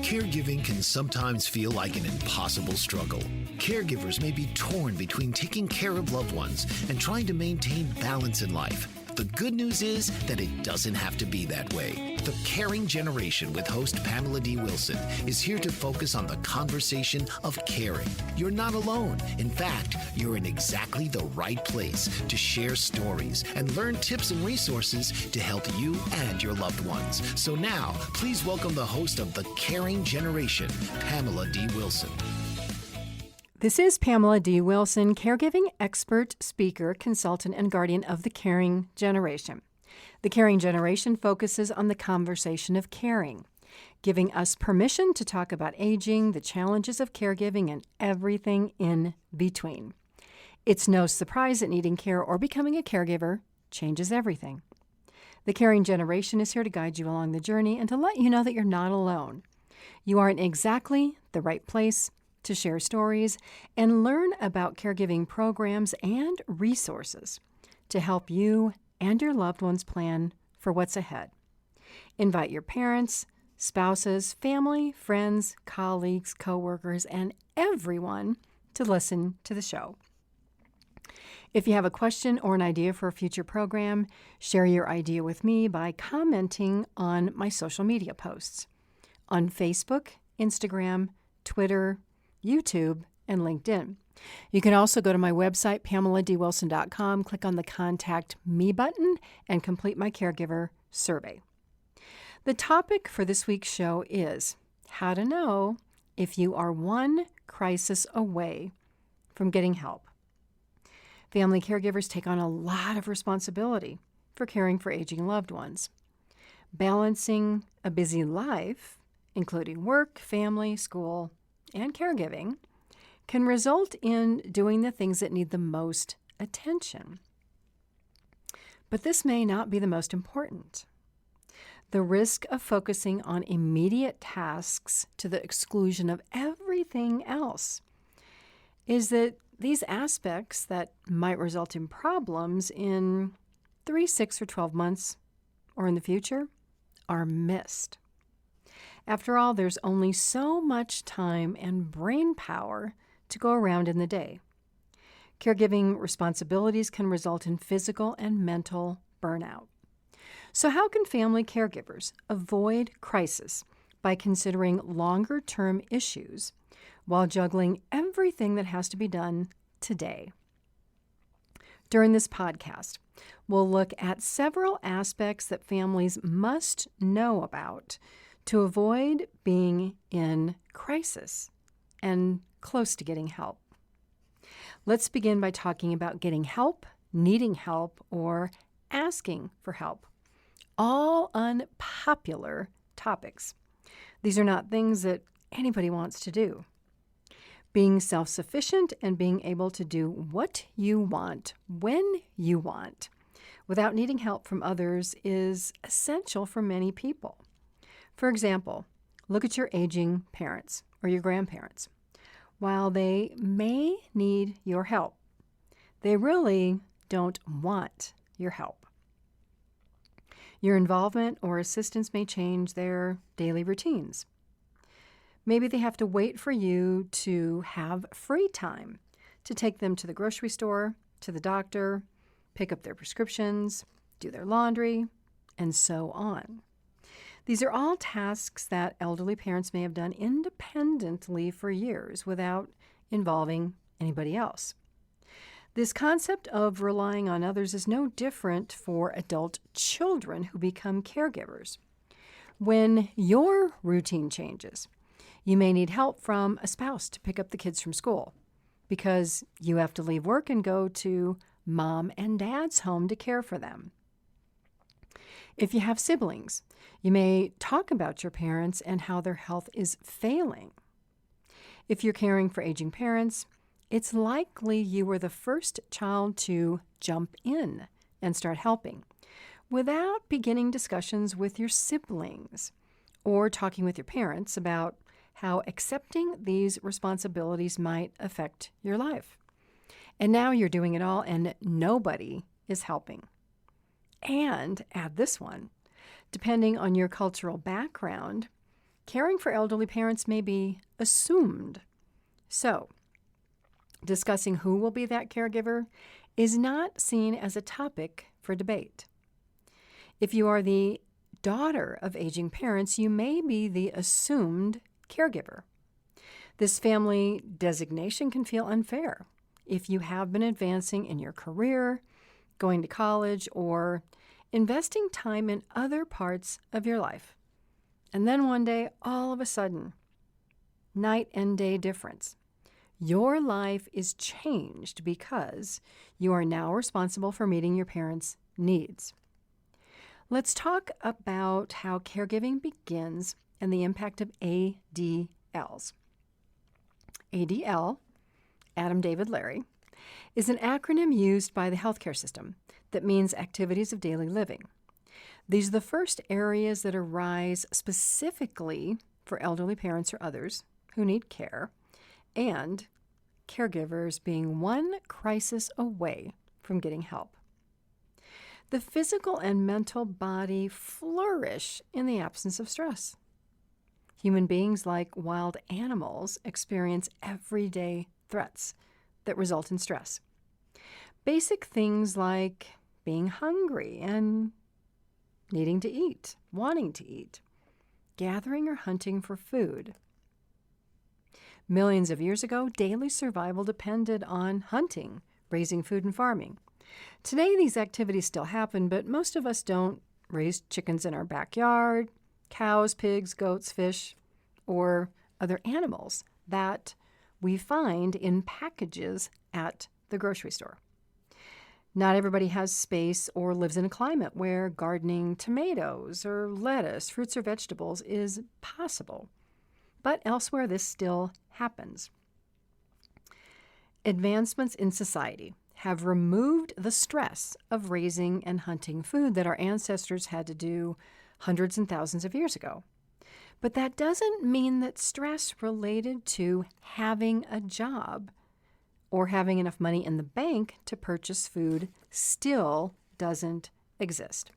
Caregiving can sometimes feel like an impossible struggle. Caregivers may be torn between taking care of loved ones and trying to maintain balance in life. The good news is that it doesn't have to be that way. The Caring Generation with host Pamela D Wilson is here to focus on the conversation of caring. You're not alone. In fact, you're in exactly the right place to share stories and learn tips and resources to help you and your loved ones. So now, please welcome the host of The Caring Generation, Pamela D Wilson. This is Pamela D. Wilson, caregiving expert, speaker, consultant, and guardian of the Caring Generation. The Caring Generation focuses on the conversation of caring, giving us permission to talk about aging, the challenges of caregiving, and everything in between. It's no surprise that needing care or becoming a caregiver changes everything. The Caring Generation is here to guide you along the journey and to let you know that you're not alone. You are in exactly the right place to share stories and learn about caregiving programs and resources to help you and your loved ones plan for what's ahead. Invite your parents, spouses, family, friends, colleagues, coworkers, and everyone to listen to the show. If you have a question or an idea for a future program, share your idea with me by commenting on my social media posts on Facebook, Instagram, Twitter, YouTube, and LinkedIn. You can also go to my website, PamelaDWilson.com, click on the Contact Me button, and complete my caregiver survey. The topic for this week's show is how to know if you are one crisis away from getting help. Family caregivers take on a lot of responsibility for caring for aging loved ones. Balancing a busy life, including work, family, school, and caregiving, can result in doing the things that need the most attention. But this may not be the most important. The risk of focusing on immediate tasks to the exclusion of everything else is that these aspects that might result in problems in 3, 6, or 12 months or in the future are missed. After all, there's only so much time and brain power to go around in the day. Caregiving responsibilities can result in physical and mental burnout. So how can family caregivers avoid crisis by considering longer-term issues while juggling everything that has to be done today? During this podcast, we'll look at several aspects that families must know about to avoid being in crisis and close to getting help. Let's begin by talking about getting help, needing help, or asking for help. All unpopular topics. These are not things that anybody wants to do. Being self-sufficient and being able to do what you want, when you want, without needing help from others is essential for many people. For example, look at your aging parents or your grandparents. While they may need your help, they really don't want your help. Your involvement or assistance may change their daily routines. Maybe they have to wait for you to have free time to take them to the grocery store, to the doctor, pick up their prescriptions, do their laundry, and so on. These are all tasks that elderly parents may have done independently for years without involving anybody else. This concept of relying on others is no different for adult children who become caregivers. When your routine changes, you may need help from a spouse to pick up the kids from school because you have to leave work and go to mom and dad's home to care for them. If you have siblings, you may talk about your parents and how their health is failing. If you're caring for aging parents, it's likely you were the first child to jump in and start helping without beginning discussions with your siblings or talking with your parents about how accepting these responsibilities might affect your life. And now you're doing it all and nobody is helping. And add this one, depending on your cultural background, caring for elderly parents may be assumed. So, discussing who will be that caregiver is not seen as a topic for debate. If you are the daughter of aging parents, you may be the assumed caregiver. This family designation can feel unfair if you have been advancing in your career, going to college, or investing time in other parts of your life. And then one day, all of a sudden, night and day difference. Your life is changed because you are now responsible for meeting your parents' needs. Let's talk about how caregiving begins and the impact of ADLs. ADL, Adam, David, Larry, is an acronym used by the healthcare system that means activities of daily living. These are the first areas that arise specifically for elderly parents or others who need care, and caregivers being one crisis away from getting help. The physical and mental body flourish in the absence of stress. Human beings, like wild animals, experience everyday threats that result in stress. Basic things like being hungry and needing to eat, wanting to eat, gathering or hunting for food. Millions of years ago, daily survival depended on hunting, raising food, and farming. Today, these activities still happen, but most of us don't raise chickens in our backyard, cows, pigs, goats, fish, or other animals that we find in packages at the grocery store. Not everybody has space or lives in a climate where gardening tomatoes or lettuce, fruits or vegetables is possible. But elsewhere, this still happens. Advancements in society have removed the stress of raising and hunting food that our ancestors had to do hundreds and thousands of years ago. But that doesn't mean that stress related to having a job or having enough money in the bank to purchase food still doesn't exist.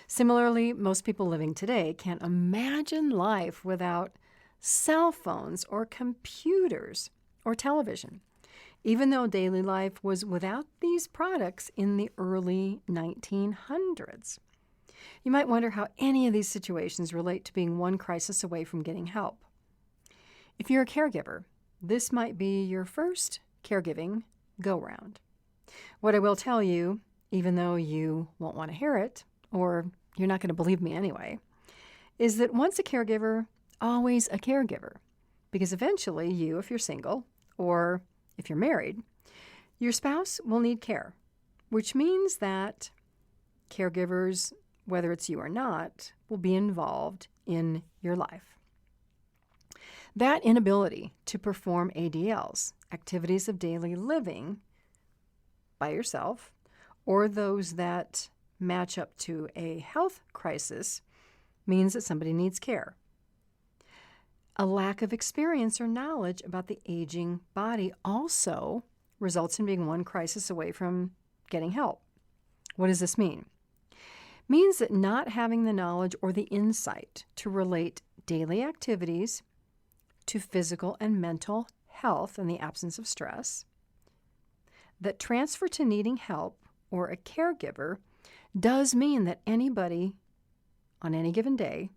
Similarly, most people living today can't imagine life without cell phones or computers or television, even though daily life was without these products in the early 1900s. You might wonder how any of these situations relate to being one crisis away from getting help. If you're a caregiver, this might be your first caregiving go-round. What I will tell you, even though you won't want to hear it, or you're not going to believe me anyway, is that once a caregiver, always a caregiver. Because eventually you, if you're single, or if you're married, your spouse will need care, which means that caregivers, whether it's you or not, will be involved in your life. That inability to perform ADLs, activities of daily living, by yourself, or those that match up to a health crisis, means that somebody needs care. A lack of experience or knowledge about the aging body also results in being one crisis away from getting help. What does this mean? It means that not having the knowledge or the insight to relate daily activities to physical and mental health in the absence of stress, that transfer to needing help or a caregiver does mean that anybody on any given day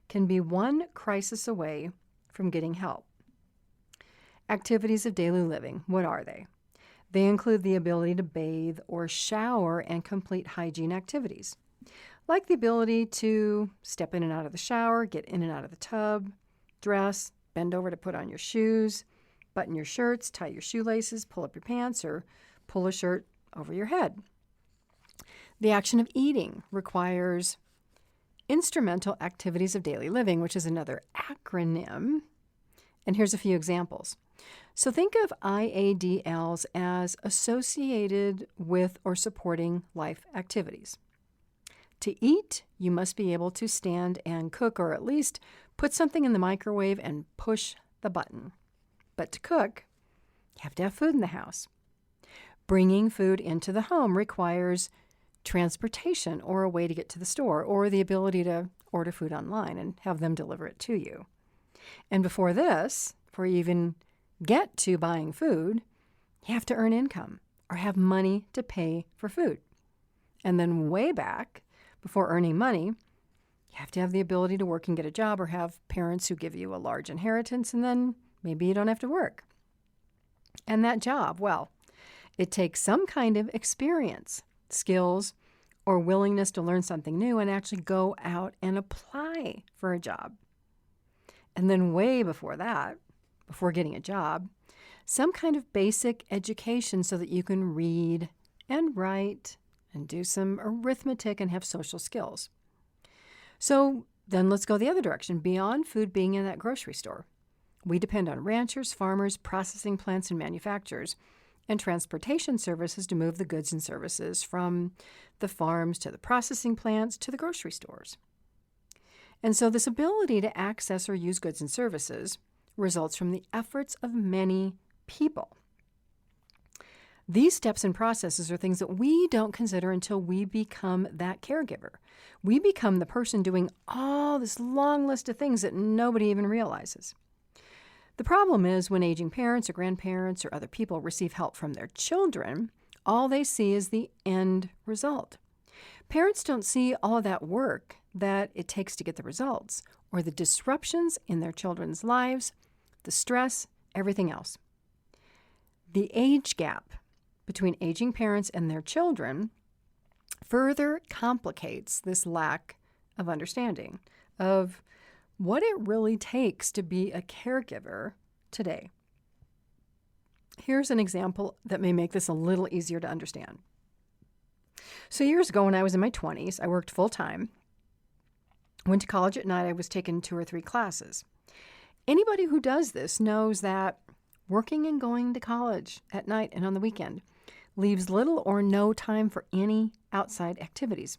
can be one crisis away from getting help. Activities of daily living, what are they? They include the ability to bathe or shower and complete hygiene activities, like the ability to step in and out of the shower, get in and out of the tub, dress, bend over to put on your shoes, button your shirts, tie your shoelaces, pull up your pants, or pull a shirt over your head. The action of eating requires instrumental activities of daily living, which is another acronym. And here's a few examples. So think of IADLs as associated with or supporting life activities. To eat, you must be able to stand and cook, or at least put something in the microwave and push the button. But to cook, you have to have food in the house. Bringing food into the home requires transportation or a way to get to the store, or the ability to order food online and have them deliver it to you. And before you even get to buying food, you have to earn income or have money to pay for food. And then way back, before earning money, you have to have the ability to work and get a job or have parents who give you a large inheritance, and then maybe you don't have to work. And that job, well, it takes some kind of experience, skills, or willingness to learn something new and actually go out and apply for a job. And then way before that, before getting a job, some kind of basic education so that you can read and write and do some arithmetic and have social skills. So then let's go the other direction, beyond food being in that grocery store. We depend on ranchers, farmers, processing plants, and manufacturers, and transportation services to move the goods and services from the farms to the processing plants to the grocery stores. And so this ability to access or use goods and services results from the efforts of many people. These steps and processes are things that we don't consider until we become that caregiver. We become the person doing all this long list of things that nobody even realizes. The problem is when aging parents or grandparents or other people receive help from their children, all they see is the end result. Parents don't see all of that work that it takes to get the results, or the disruptions in their children's lives, the stress, everything else. The age gap between aging parents and their children further complicates this lack of understanding of what it really takes to be a caregiver today. Here's an example that may make this a little easier to understand. So years ago when I was in my 20s, I worked full-time. Went to college at night. I was taking 2 or 3 classes. Anybody who does this knows that working and going to college at night and on the weekend leaves little or no time for any outside activities.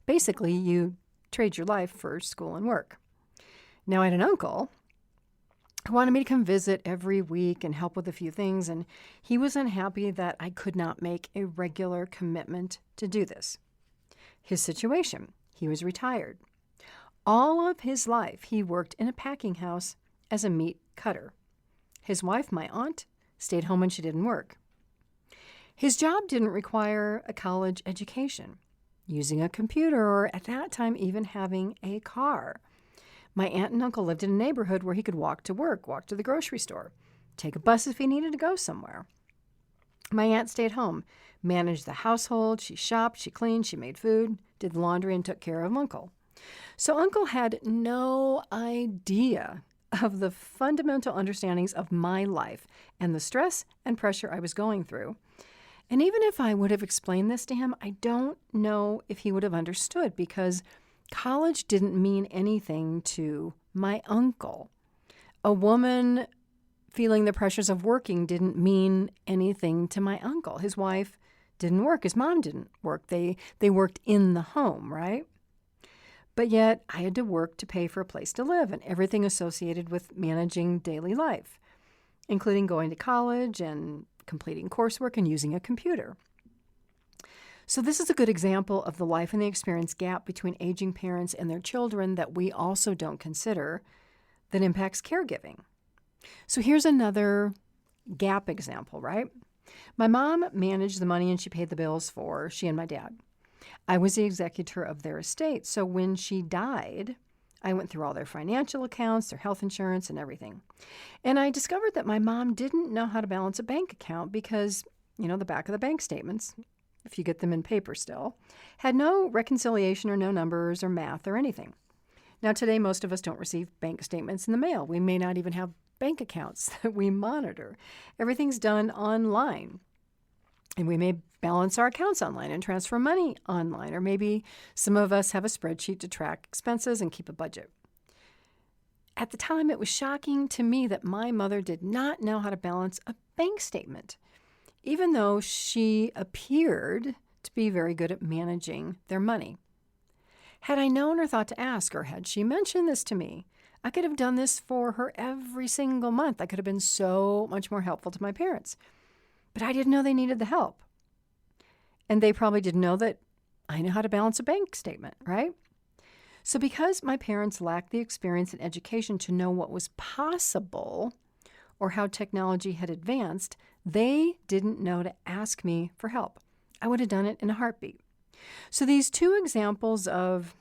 Basically, you trade your life for school and work. Now, I had an uncle who wanted me to come visit every week and help with a few things, and he was unhappy that I could not make a regular commitment to do this. His situation, he was retired. All of his life, he worked in a packing house as a meat cutter. His wife, my aunt, stayed home when she didn't work. His job didn't require a college education, using a computer, or at that time even having a car. My aunt and uncle lived in a neighborhood where he could walk to work, walk to the grocery store, take a bus if he needed to go somewhere. My aunt stayed home, managed the household, she shopped, she cleaned, she made food, did the laundry, and took care of Uncle. So Uncle had no idea of the fundamental understandings of my life and the stress and pressure I was going through. And even if I would have explained this to him, I don't know if he would have understood, because college didn't mean anything to my uncle. A woman feeling the pressures of working didn't mean anything to my uncle. His wife didn't work. His mom didn't work. They worked in the home, right? But yet I had to work to pay for a place to live and everything associated with managing daily life, including going to college and completing coursework and using a computer. So this is a good example of the life and the experience gap between aging parents and their children that we also don't consider that impacts caregiving. So here's another gap example, right? My mom managed the money and she paid the bills for she and my dad. I was the executor of their estate, so when she died, I went through all their financial accounts, their health insurance, and everything. And I discovered that my mom didn't know how to balance a bank account because, the back of the bank statements, if you get them in paper still, had no reconciliation or no numbers or math or anything. Now, today, most of us don't receive bank statements in the mail. We may not even have bank accounts that we monitor. Everything's done online. And we may balance our accounts online and transfer money online, or maybe some of us have a spreadsheet to track expenses and keep a budget. At the time, it was shocking to me that my mother did not know how to balance a bank statement, even though she appeared to be very good at managing their money. Had I known or thought to ask, or had she mentioned this to me, I could have done this for her every single month. I could have been so much more helpful to my parents. But I didn't know they needed the help. And they probably didn't know that I know how to balance a bank statement, right? So because my parents lacked the experience and education to know what was possible or how technology had advanced, they didn't know to ask me for help. I would have done it in a heartbeat. So these two examples of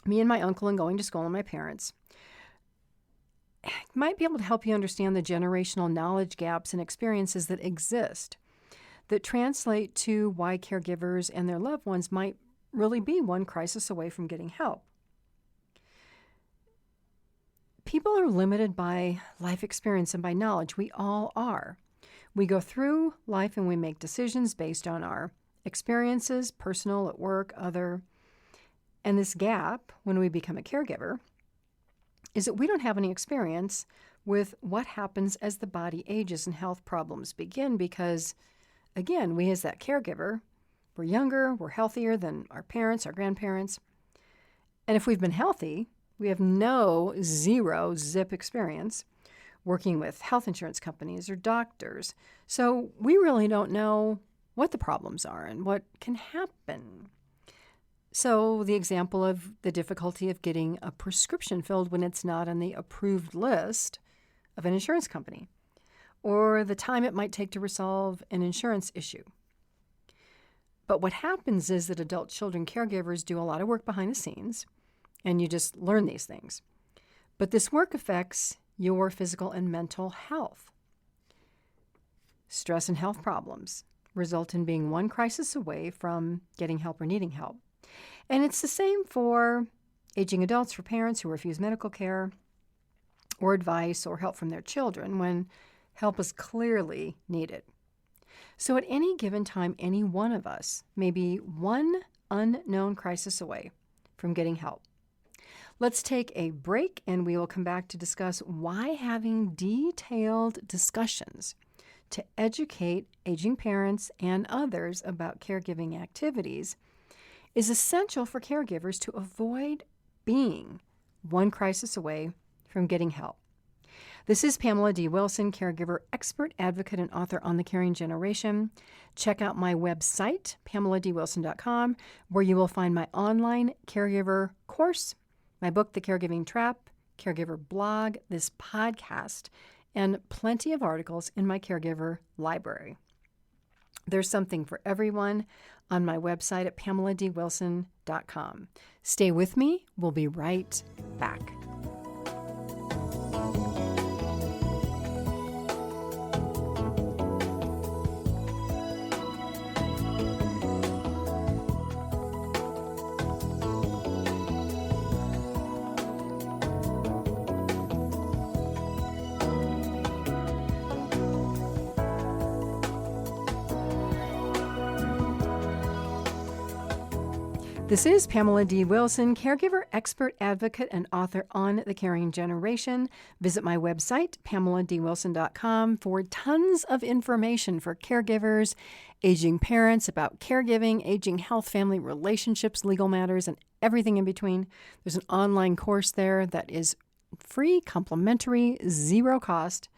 me and my uncle and going to school and my parents might be able to help you understand the generational knowledge gaps and experiences that exist that translate to why caregivers and their loved ones might really be one crisis away from getting help. People are limited by life experience and by knowledge. We all are. We go through life and we make decisions based on our experiences, personal, at work, other. And this gap, when we become a caregiver, is that we don't have any experience with what happens as the body ages and health problems begin because, again, we as that caregiver, we're younger, we're healthier than our parents, our grandparents. And if we've been healthy, we have zero zip experience working with health insurance companies or doctors. So we really don't know what the problems are and what can happen. So the example of the difficulty of getting a prescription filled when it's not on the approved list of an insurance company, or the time it might take to resolve an insurance issue. But what happens is that adult children caregivers do a lot of work behind the scenes, and you just learn these things. But this work affects your physical and mental health. Stress and health problems result in being one crisis away from getting help or needing help. And it's the same for aging adults, for parents who refuse medical care or advice or help from their children when help is clearly needed. So at any given time, any one of us may be one unknown crisis away from getting help. Let's take a break and we will come back to discuss why having detailed discussions to educate aging parents and others about caregiving activities is essential for caregivers to avoid being one crisis away from getting help. This is Pamela D Wilson, caregiver expert, advocate, and author on the Caring Generation. Check out my website, PamelaDWilson.com, where you will find my online caregiver course, my book, The Caregiving Trap, caregiver blog, this podcast, and plenty of articles in my caregiver library. There's something for everyone on my website at PamelaDWilson.com. Stay with me. We'll be right back. This is Pamela D Wilson, caregiver expert, advocate, and author on the Caring Generation. Visit my website, PamelaDWilson.com, for tons of information for caregivers, aging parents, about caregiving, aging health, family relationships, legal matters, and everything in between. There's an online course there that is free, complimentary, zero cost.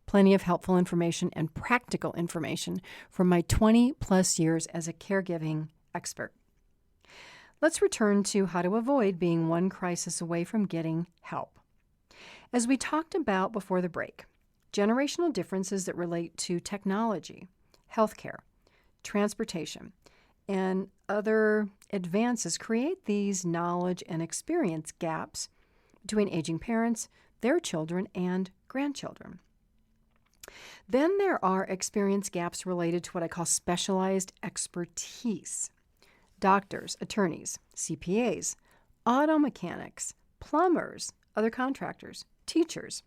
Plenty of helpful information and practical information from my 20-plus years as a caregiving expert. Let's return to how to avoid being one crisis away from getting help. As we talked about before the break, generational differences that relate to technology, healthcare, transportation, and other advances create these knowledge and experience gaps between aging parents, their children, and grandchildren. Then there are experience gaps related to what I call specialized expertise. Doctors, attorneys, CPAs, auto mechanics, plumbers, other contractors, teachers.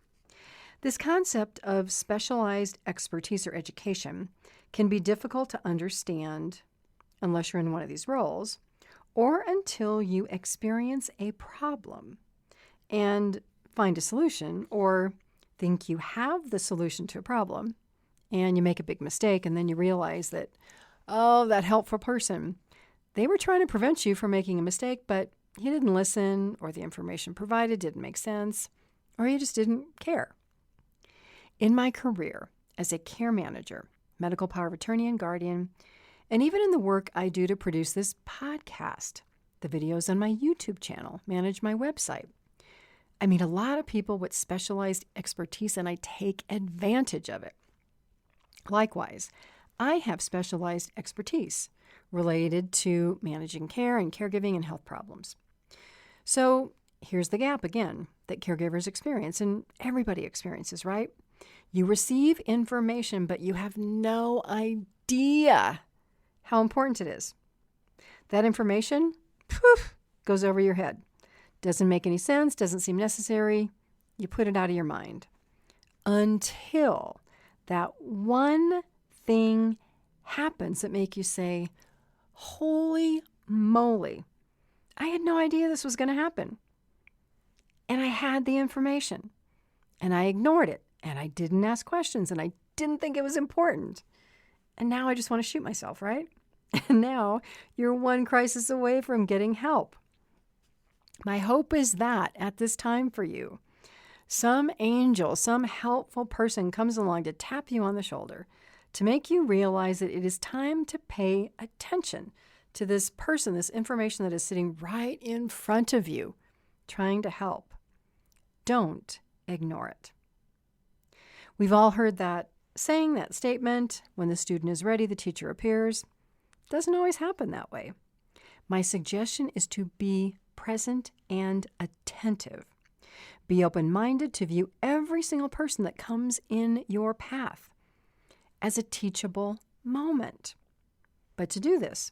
This concept of specialized expertise or education can be difficult to understand unless you're in one of these roles or until you experience a problem and find a solution or think you have the solution to a problem and you make a big mistake and then you realize that, that helpful person, they were trying to prevent you from making a mistake, but you didn't listen, or the information provided didn't make sense, or you just didn't care. In my career as a care manager, medical power of attorney and guardian, and even in the work I do to produce this podcast, the videos on my YouTube channel, manage my website. I meet a lot of people with specialized expertise, and I take advantage of it. Likewise, I have specialized expertise related to managing care and caregiving and health problems. So here's the gap again that caregivers experience, and everybody experiences, right? You receive information, but you have no idea how important it is. That information, poof, goes over your head. Doesn't make any sense, doesn't seem necessary. You put it out of your mind until that one thing happens that make you say, holy moly, I had no idea this was going to happen. And I had the information and I ignored it and I didn't ask questions and I didn't think it was important. And now I just want to shoot myself, right? And now you're one crisis away from getting help. My hope is that at this time for you, some angel, some helpful person comes along to tap you on the shoulder to make you realize that it is time to pay attention to this person, this information that is sitting right in front of you, trying to help. Don't ignore it. We've all heard that saying, that statement, when the student is ready, the teacher appears. It doesn't always happen that way. My suggestion is to be present and attentive. Be open-minded to view every single person that comes in your path as a teachable moment. But to do this,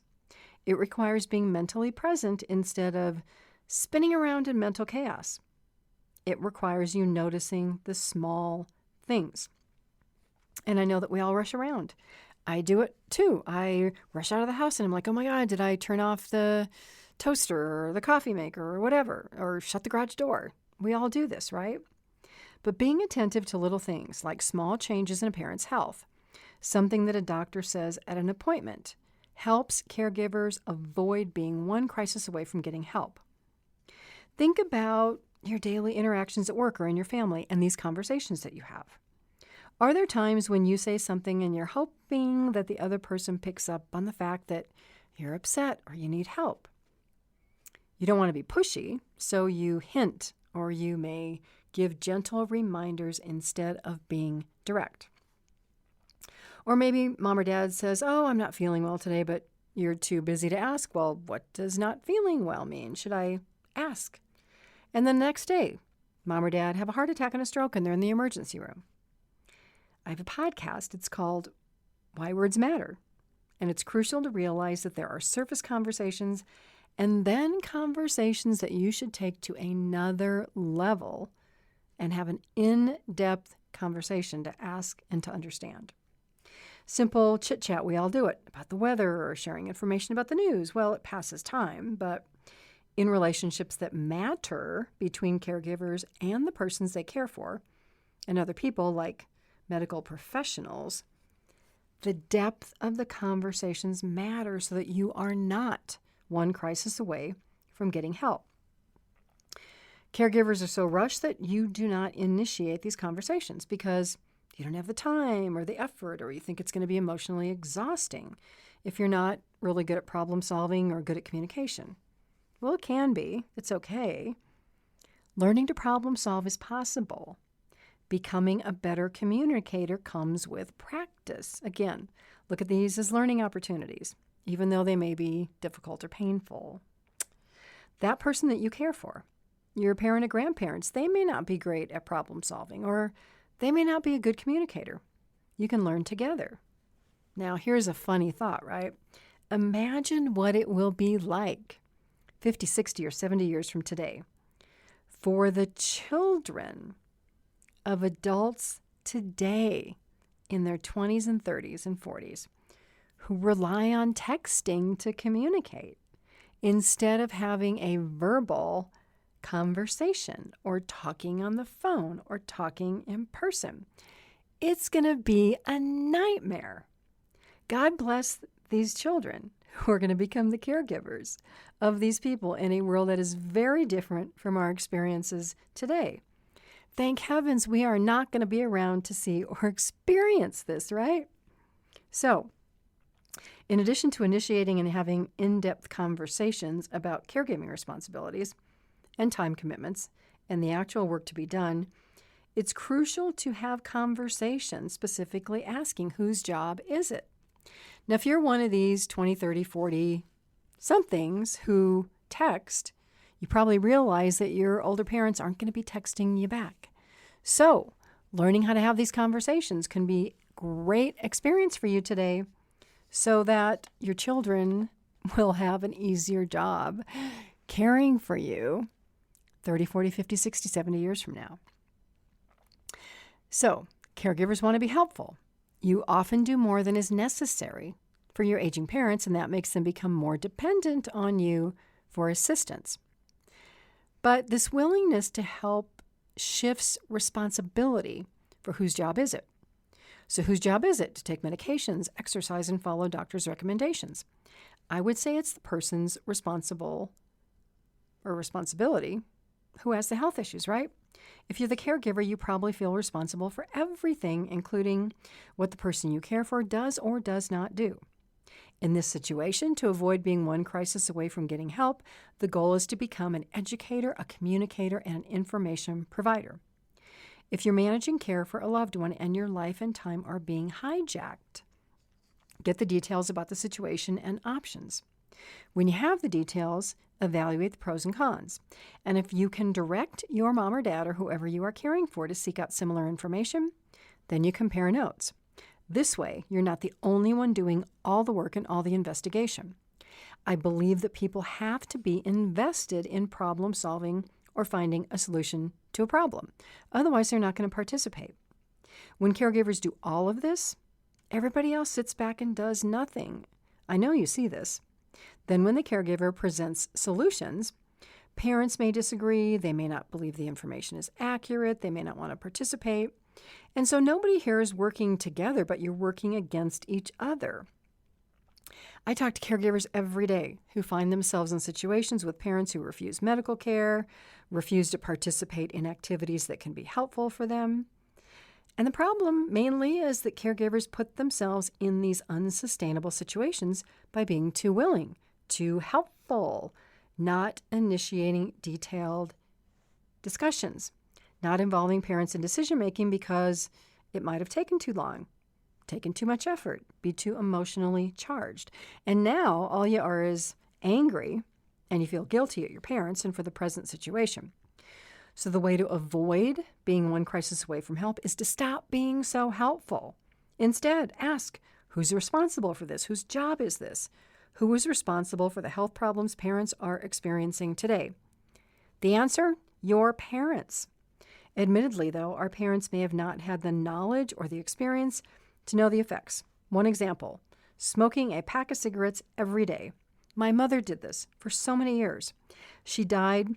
it requires being mentally present instead of spinning around in mental chaos. It requires you noticing the small things. And I know that we all rush around. I do it too. I rush out of the house and I'm like, oh my God, did I turn off the toaster or the coffee maker or whatever, or shut the garage door? We all do this, right? But being attentive to little things like small changes in a parent's health, something that a doctor says at an appointment, helps caregivers avoid being one crisis away from getting help. Think about your daily interactions at work or in your family and these conversations that you have. Are there times when you say something and you're hoping that the other person picks up on the fact that you're upset or you need help? You don't want to be pushy, so you hint, or you may give gentle reminders instead of being direct. Or maybe mom or dad says, oh, I'm not feeling well today, but you're too busy to ask, well, what does not feeling well mean? Should I ask? And then the next day, mom or dad have a heart attack and a stroke and they're in the emergency room. I have a podcast. It's called Why Words Matter. And it's crucial to realize that there are surface conversations and then conversations that you should take to another level and have an in-depth conversation to ask and to understand. Simple chit-chat, we all do it, about the weather or sharing information about the news. Well, it passes time, but in relationships that matter between caregivers and the persons they care for and other people like medical professionals, the depth of the conversations matter so that you are not one crisis away from getting help. Caregivers are so rushed that you do not initiate these conversations because you don't have the time or the effort, or you think it's going to be emotionally exhausting if you're not really good at problem solving or good at communication. Well, it can be. It's okay. Learning to problem solve is possible. Becoming a better communicator comes with practice. Again, look at these as learning opportunities, even though they may be difficult or painful. That person that you care for, your parent or grandparents, they may not be great at problem solving, or they may not be a good communicator. You can learn together. Now, here's a funny thought, right? Imagine what it will be like 50, 60, or 70 years from today for the children of adults today in their 20s and 30s and 40s who rely on texting to communicate instead of having a verbal conversation or talking on the phone or talking in person. It's going to be a nightmare. God bless these children who are going to become the caregivers of these people in a world that is very different from our experiences today. Thank heavens we are not going to be around to see or experience this, right? So, In addition to initiating and having in-depth conversations about caregiving responsibilities and time commitments and the actual work to be done, it's crucial to have conversations specifically asking whose job is it? Now, if you're one of these 20, 30, 40 somethings who text, you probably realize that your older parents aren't going to be texting you back. So, learning how to have these conversations can be a great experience for you today so that your children will have an easier job caring for you 30, 40, 50, 60, 70 years from now. So, caregivers want to be helpful. You often do more than is necessary for your aging parents, and that makes them become more dependent on you for assistance. But this willingness to help shifts responsibility for whose job is it? So whose job is it to take medications, exercise, and follow doctor's recommendations? I would say it's the person's responsibility who has the health issues, right? If you're the caregiver, you probably feel responsible for everything, including what the person you care for does or does not do. In this situation, to avoid being one crisis away from getting help, the goal is to become an educator, a communicator, and an information provider. If you're managing care for a loved one and your life and time are being hijacked, get the details about the situation and options. When you have the details, evaluate the pros and cons. And if you can direct your mom or dad or whoever you are caring for to seek out similar information, then you compare notes. This way, you're not the only one doing all the work and all the investigation. I believe that people have to be invested in problem solving or finding a solution to a problem. Otherwise, they're not going to participate. When caregivers do all of this, everybody else sits back and does nothing. I know you see this. Then when the caregiver presents solutions, parents may disagree, they may not believe the information is accurate, they may not want to participate. And so nobody here is working together, but you're working against each other. I talk to caregivers every day who find themselves in situations with parents who refuse medical care, refuse to participate in activities that can be helpful for them. And the problem mainly is that caregivers put themselves in these unsustainable situations by being too willing, too helpful, not initiating detailed discussions, not involving parents in decision-making because it might have taken too long, taken too much effort, be too emotionally charged. And now all you are is angry and you feel guilty at your parents and for the present situation. So the way to avoid being one crisis away from help is to stop being so helpful. Instead, ask, who's responsible for this? Whose job is this? Who is responsible for the health problems parents are experiencing today? The answer, your parents. Admittedly, though, our parents may have not had the knowledge or the experience to know the effects. One example, smoking a pack of cigarettes every day. My mother did this for so many years. She died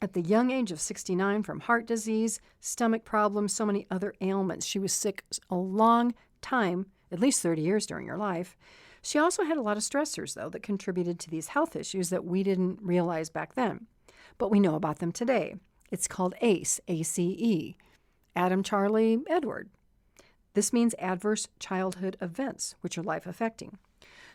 at the young age of 69 from heart disease, stomach problems, so many other ailments. She was sick a long time, at least 30 years during her life. She also had a lot of stressors, though, that contributed to these health issues that we didn't realize back then. But we know about them today. It's called ACE, A-C-E, Adam, Charlie, Edward. This means adverse childhood events, which are life-affecting.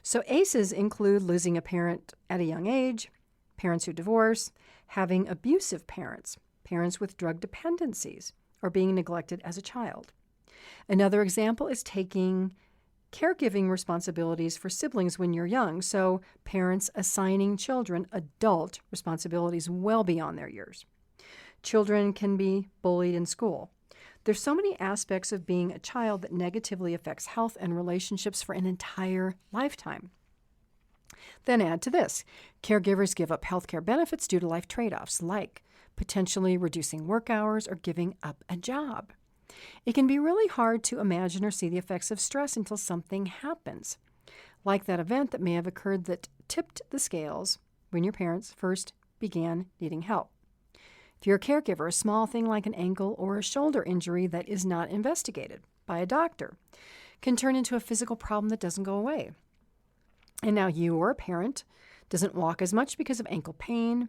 So ACEs include losing a parent at a young age, parents who divorce, having abusive parents, parents with drug dependencies, or being neglected as a child. Another example is taking caregiving responsibilities for siblings when you're young, so parents assigning children adult responsibilities well beyond their years. Children can be bullied in school. There's so many aspects of being a child that negatively affects health and relationships for an entire lifetime. Then add to this, caregivers give up healthcare benefits due to life trade-offs, like potentially reducing work hours or giving up a job. It can be really hard to imagine or see the effects of stress until something happens, like that event that may have occurred that tipped the scales when your parents first began needing help. If you're a caregiver, a small thing like an ankle or a shoulder injury that is not investigated by a doctor can turn into a physical problem that doesn't go away. And now you or a parent doesn't walk as much because of ankle pain.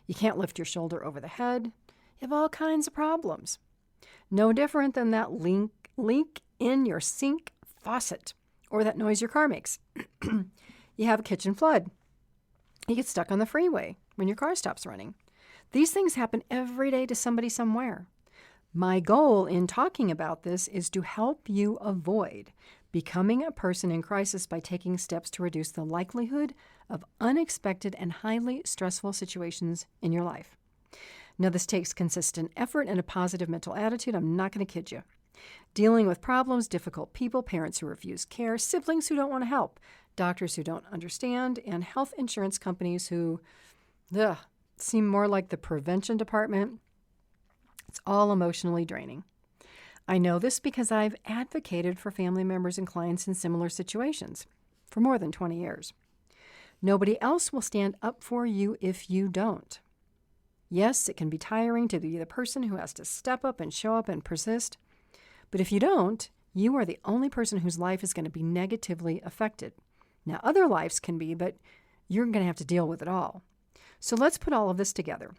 You can't lift your shoulder over the head. You have all kinds of problems. No different than that leak in your sink faucet or that noise your car makes. You have a kitchen flood. You get stuck on the freeway when your car stops running. These things happen every day to somebody somewhere. My goal in talking about this is to help you avoid becoming a person in crisis by taking steps to reduce the likelihood of unexpected and highly stressful situations in your life. Now, this takes consistent effort and a positive mental attitude. I'm not going to kid you. Dealing with problems, difficult people, parents who refuse care, siblings who don't want to help, doctors who don't understand, and health insurance companies who seem more like the prevention department. It's all emotionally draining. I know this because I've advocated for family members and clients in similar situations for more than 20 years. Nobody else will stand up for you if you don't. Yes, it can be tiring to be the person who has to step up and show up and persist. But if you don't, you are the only person whose life is going to be negatively affected. Now, other lives can be, but you're going to have to deal with it all. So let's put all of this together.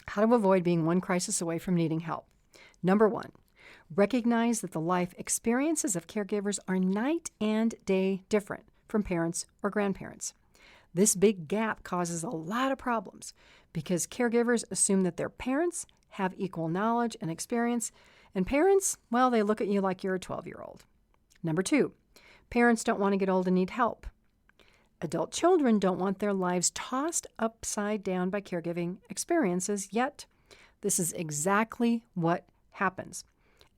How to avoid being one crisis away from needing help. Number 1, recognize that the life experiences of caregivers are night and day different from parents or grandparents. This big gap causes a lot of problems because caregivers assume that their parents have equal knowledge and experience, and parents, well, they look at you like you're a 12-year-old. Number 2, parents don't want to get old and need help. Adult children don't want their lives tossed upside down by caregiving experiences, yet this is exactly what happens.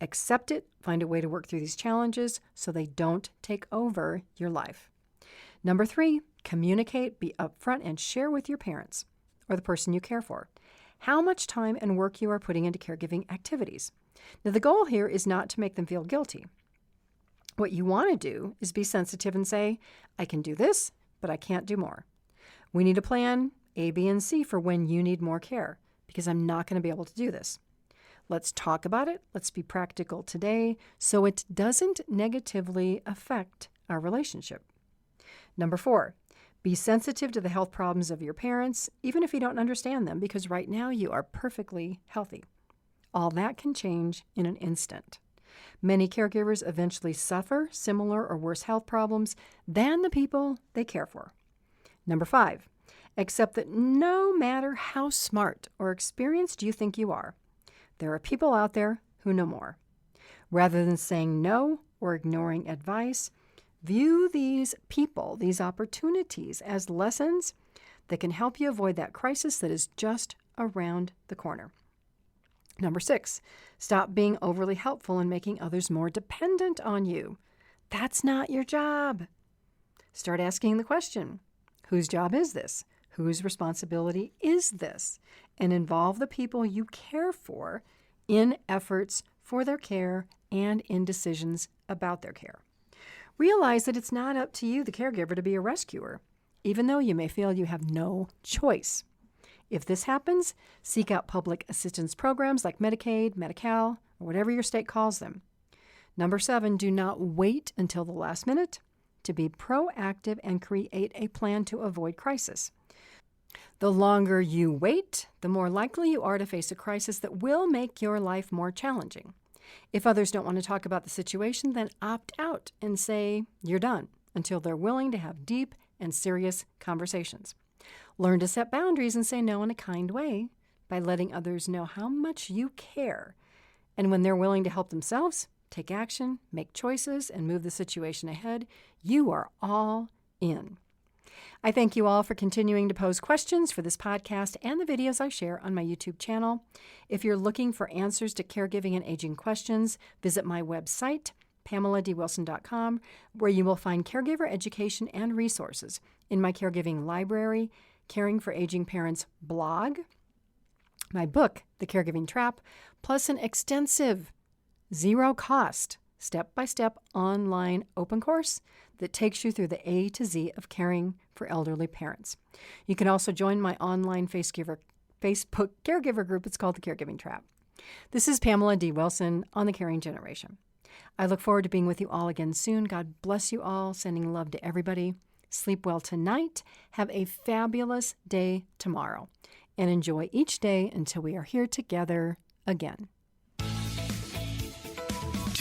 Accept it, find a way to work through these challenges so they don't take over your life. Number 3, communicate, be upfront, and share with your parents or the person you care for how much time and work you are putting into caregiving activities. Now, the goal here is not to make them feel guilty. What you want to do is be sensitive and say, I can do this, but I can't do more. We need a plan A, B, and C for when you need more care because I'm not going to be able to do this. Let's talk about it. Let's be practical today so it doesn't negatively affect our relationship. Number 4, be sensitive to the health problems of your parents, even if you don't understand them, because right now you are perfectly healthy. All that can change in an instant. Many caregivers eventually suffer similar or worse health problems than the people they care for. Number 5, accept that no matter how smart or experienced you think you are, there are people out there who know more. Rather than saying no or ignoring advice, view these people, these opportunities as lessons that can help you avoid that crisis that is just around the corner. Number 6, stop being overly helpful and making others more dependent on you. That's not your job. Start asking the question, whose job is this? Whose responsibility is this? And involve the people you care for in efforts for their care and in decisions about their care. Realize that it's not up to you, the caregiver, to be a rescuer, even though you may feel you have no choice. If this happens, seek out public assistance programs like Medicaid, Medi-Cal, or whatever your state calls them. Number 7, do not wait until the last minute to be proactive and create a plan to avoid crisis. The longer you wait, the more likely you are to face a crisis that will make your life more challenging. If others don't want to talk about the situation, then opt out and say you're done until they're willing to have deep and serious conversations. Learn to set boundaries and say no in a kind way by letting others know how much you care. And when they're willing to help themselves, take action, make choices, and move the situation ahead, you are all in. I thank you all for continuing to pose questions for this podcast and the videos I share on my YouTube channel. If you're looking for answers to caregiving and aging questions, visit my website, PamelaDWilson.com, where you will find caregiver education and resources in my caregiving library, Caring for Aging Parents blog, my book, The Caregiving Trap, plus an extensive, zero-cost, step-by-step online open course that takes you through the A to Z of caring for elderly parents. You can also join my online Facebook caregiver group. It's called The Caregiving Trap. This is Pamela D Wilson on The Caring Generation. I look forward to being with you all again soon. God bless you all, sending love to everybody. Sleep well tonight. Have a fabulous day tomorrow. And enjoy each day until we are here together again.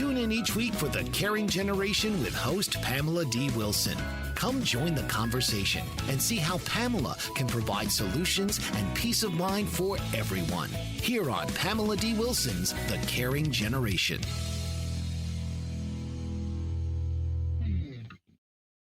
Tune in each week for The Caring Generation with host Pamela D Wilson. Come join the conversation and see how Pamela can provide solutions and peace of mind for everyone. Here on Pamela D Wilson's The Caring Generation.